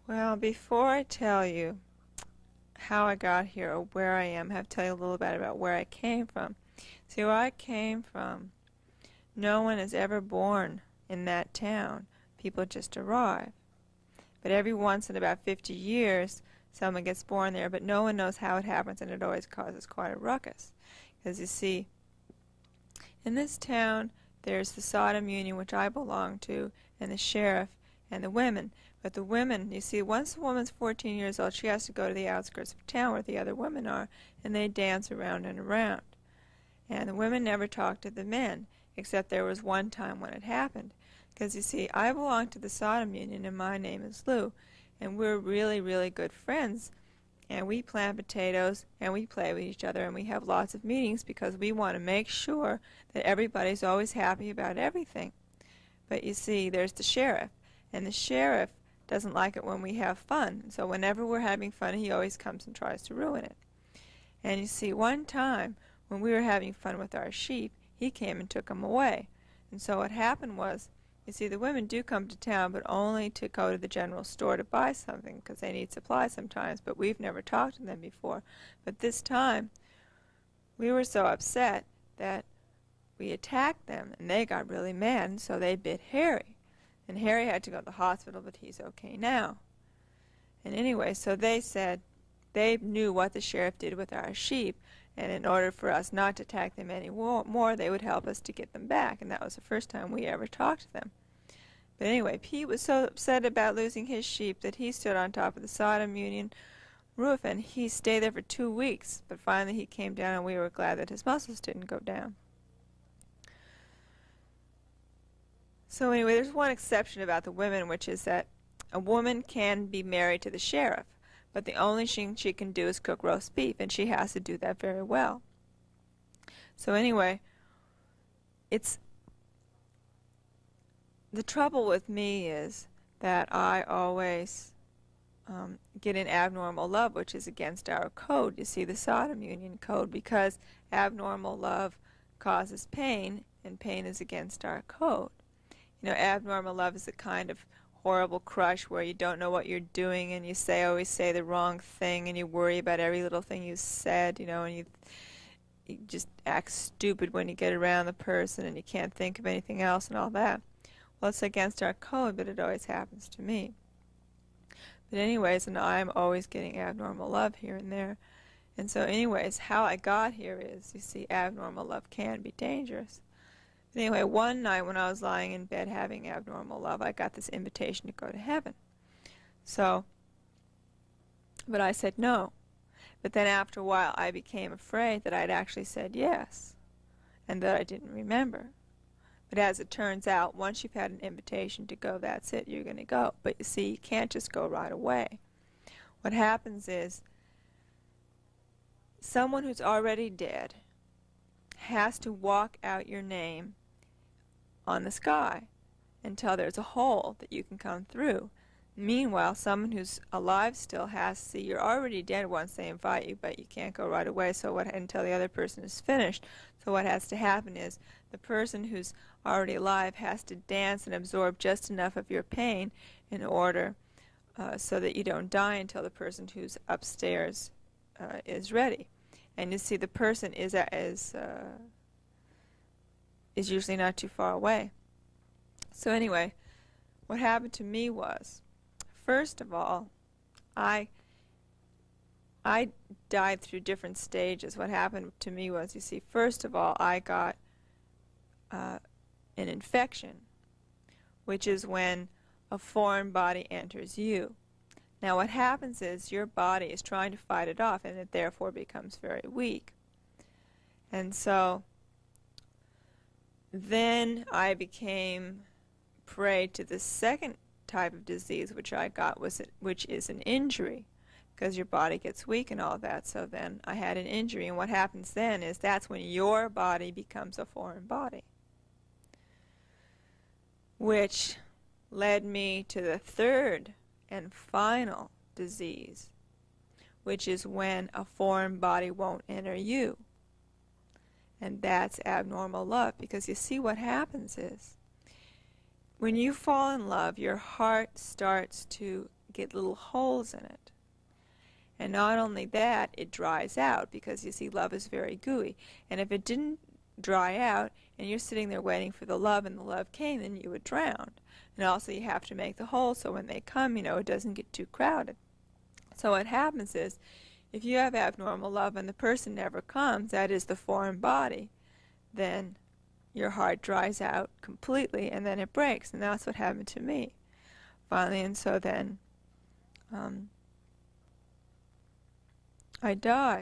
Well, before I tell you how I got here or where I am, I have to tell you a little bit about where I came from. See, where I came from, no one is ever born in that town. People just arrive. But every once in about 50 years, someone gets born there, but no one knows how it happens, and it always causes quite a ruckus. Because you see, in this town, there's the Sodom Union, which I belong to, and the sheriff, and the women. But the women, you see, once a woman's 14 years old, she has to go to the outskirts of town where the other women are, and they dance around and around. And the women never talk to the men, except there was one time when it happened. Because, you see, I belong to the Sodom Union, and my name is Lou, and we're really, really good friends. And we plant potatoes, and we play with each other, and we have lots of meetings because we want to make sure that everybody's always happy about everything. But you see, there's the sheriff, and the sheriff doesn't like it when we have fun. So whenever we're having fun, he always comes and tries to ruin it. And you see, one time when we were having fun with our sheep, he came and took them away. And so what happened was, you see, the women do come to town, but only to go to the general store to buy something because they need supplies sometimes, but we've never talked to them before. But this time, we were so upset that we attacked them, and they got really mad, and so they bit Harry. And Harry had to go to the hospital, but he's okay now. And anyway, so they said they knew what the sheriff did with our sheep, and in order for us not to attack them anymore, they would help us to get them back. And that was the first time we ever talked to them. But anyway, Pete was so upset about losing his sheep that he stood on top of the Sodom Union roof, and he stayed there for 2 weeks. But finally he came down, and we were glad that his muscles didn't go down. So anyway, there's one exception about the women, which is that a woman can be married to the sheriff, but the only thing she can do is cook roast beef, and she has to do that very well. So anyway, it's the trouble with me is that I always get an abnormal love, which is against our code. You see, the Sodom Union code, because abnormal love causes pain, and pain is against our code. You know, abnormal love is a kind of horrible crush where you don't know what you're doing, and you always say the wrong thing, and you worry about every little thing you said, you know, and you just act stupid when you get around the person, and you can't think of anything else and all that. Well, it's against our code, but it always happens to me. But anyways, and I'm always getting abnormal love here and there. And so anyways, how I got here is, you see, abnormal love can be dangerous. But anyway, one night when I was lying in bed having abnormal love, I got this invitation to go to heaven. So, but I said no. But then after a while I became afraid that I'd actually said yes, and that I didn't remember. But as it turns out, once you've had an invitation to go, that's it, you're going to go. But you see, you can't just go right away. What happens is, someone who's already dead has to walk out your name on the sky until there's a hole that you can come through. Meanwhile, someone who's alive still has to see you're already dead once they invite you, but you can't go right away until the other person is finished. So what has to happen is the person who's already alive has to dance and absorb just enough of your pain in order so that you don't die until the person who's upstairs is ready. And you see, the person is usually not too far away. So anyway, what happened to me was, first of all, I died through different stages. What happened to me was, you see, first of all, I got an infection, which is when a foreign body enters you. Now what happens is your body is trying to fight it off, and it therefore becomes very weak. And so then I became prey to the second type of disease which I got, which is an injury, because your body gets weak and all that. So then I had an injury, and what happens then is that's when your body becomes a foreign body, which led me to the third and final disease, which is when a foreign body won't enter you. And that's abnormal love, because you see, what happens is, when you fall in love, your heart starts to get little holes in it. And not only that, it dries out, because you see love is very gooey. And if it didn't dry out and you're sitting there waiting for the love and the love came, then you would drown. And also you have to make the holes so when they come, it doesn't get too crowded. So what happens is, if you have abnormal love and the person never comes, that is the foreign body, then your heart dries out completely and then it breaks. And that's what happened to me finally. And so then I died.